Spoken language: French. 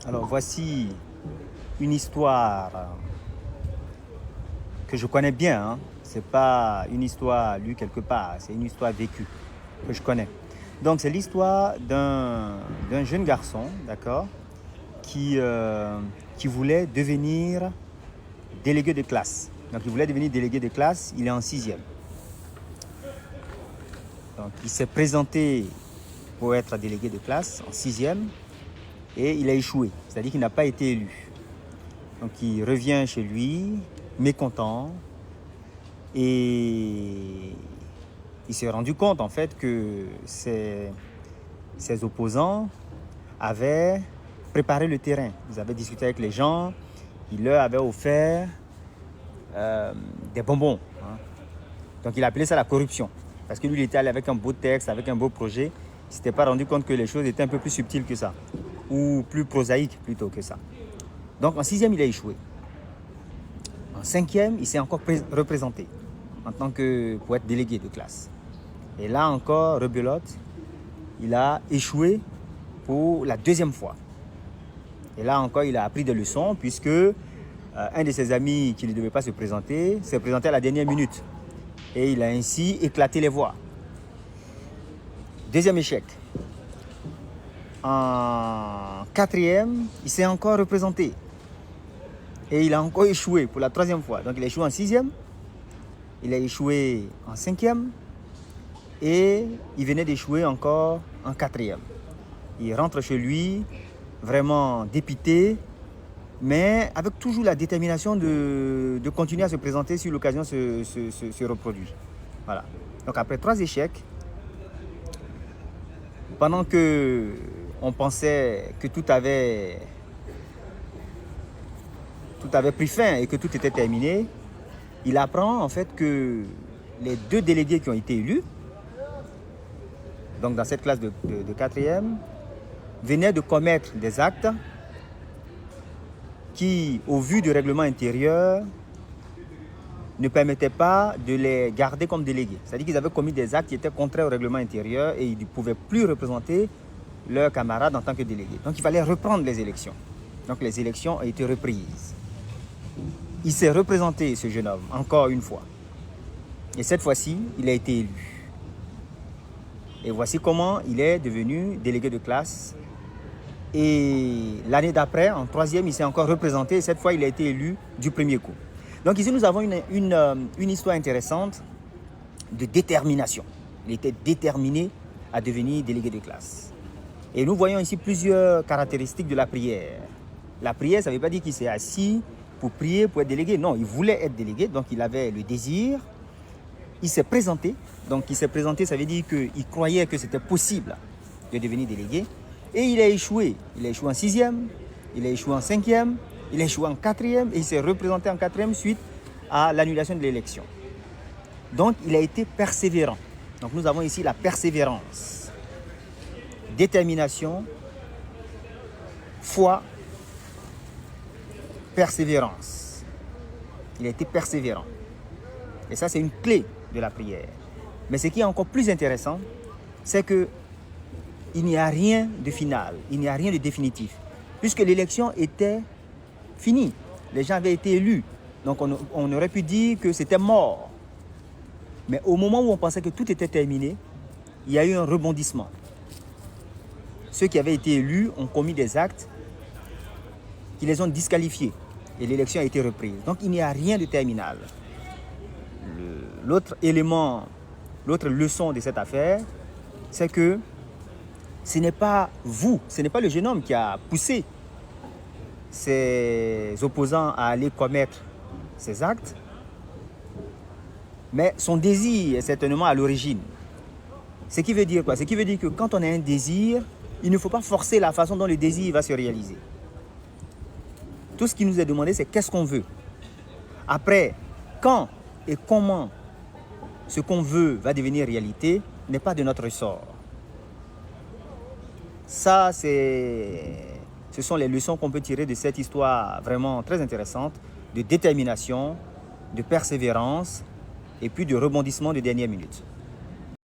Alors voici une histoire que je connais bien. Hein. Ce n'est pas une histoire lue quelque part, c'est une histoire vécue que je connais. Donc c'est l'histoire d'un jeune garçon, d'accord, qui voulait devenir délégué de classe. Donc il voulait devenir délégué de classe, il est en 6e. Donc il s'est présenté pour être délégué de classe en 6e et il a échoué, c'est-à-dire qu'il n'a pas été élu. Donc il revient chez lui, mécontent, et il s'est rendu compte en fait que ses opposants avaient préparé le terrain. Ils avaient discuté avec les gens, ils leur avaient offert des bonbons. Hein. Donc il appelait ça la corruption. Parce que lui, il était allé avec un beau texte, avec un beau projet. Il ne s'était pas rendu compte que les choses étaient un peu plus subtiles que ça. Ou plus prosaïques plutôt que ça. Donc en 6e, il a échoué. En 5e, il s'est encore représenté pour être délégué de classe. Et là encore, rebelote, il a échoué pour la 2e fois. Et là encore, il a appris des leçons puisque un de ses amis qui ne devait pas se présenter s'est présenté à la dernière minute. Et il a ainsi éclaté les voix. 2e échec. En 4e, il s'est encore représenté. Et il a encore échoué pour la 3e fois. Donc il a échoué en 6e, il a échoué en 5e et il venait d'échouer encore en 4e. Il rentre chez lui vraiment dépité, mais avec toujours la détermination de continuer à se présenter si l'occasion se reproduit. Voilà. Donc après 3 échecs, pendant qu'on pensait que tout avait pris fin et que tout était terminé, il apprend en fait que les 2 délégués qui ont été élus, donc dans cette classe de 4e, venaient de commettre des actes qui, au vu du règlement intérieur, ne permettaient pas de les garder comme délégués. C'est-à-dire qu'ils avaient commis des actes qui étaient contraires au règlement intérieur et ils ne pouvaient plus représenter leurs camarades en tant que délégués. Donc il fallait reprendre les élections. Donc les élections ont été reprises. Il s'est représenté, ce jeune homme, encore une fois. Et cette fois-ci, il a été élu. Et voici comment il est devenu délégué de classe. Et l'année d'après, en 3e, il s'est encore représenté. Et cette fois, il a été élu du premier coup. Donc ici, nous avons une histoire intéressante de détermination. Il était déterminé à devenir délégué de classe. Et nous voyons ici plusieurs caractéristiques de la prière. La prière, ça ne veut pas dire qu'il s'est assis pour prier, pour être délégué. Non, il voulait être délégué, donc il avait le désir. Il s'est présenté. Donc il s'est présenté, ça veut dire qu'il croyait que c'était possible de devenir délégué. Et il a échoué. Il a échoué en 6e, il a échoué en 5e, il a échoué en 4e et il s'est représenté en 4e suite à l'annulation de l'élection. Donc il a été persévérant. Donc nous avons ici la persévérance, détermination, foi, persévérance. Il a été persévérant. Et ça, c'est une clé de la prière. Mais ce qui est encore plus intéressant, c'est que il n'y a rien de final, il n'y a rien de définitif. Puisque l'élection était finie, les gens avaient été élus. Donc on aurait pu dire que c'était mort. Mais au moment où on pensait que tout était terminé, il y a eu un rebondissement. Ceux qui avaient été élus ont commis des actes qui les ont disqualifiés. Et l'élection a été reprise. Donc il n'y a rien de terminal. L'autre élément, l'autre leçon de cette affaire, c'est que ce n'est pas vous, ce n'est pas le jeune homme qui a poussé ses opposants à aller commettre ces actes, mais son désir est certainement à l'origine. Ce qui veut dire quoi? Ce qui veut dire que quand on a un désir, il ne faut pas forcer la façon dont le désir va se réaliser. Tout ce qui nous est demandé, c'est qu'est-ce qu'on veut. Après, quand et comment ce qu'on veut va devenir réalité n'est pas de notre ressort. Ça, ce sont les leçons qu'on peut tirer de cette histoire vraiment très intéressante de détermination, de persévérance et puis de rebondissement de dernière minute.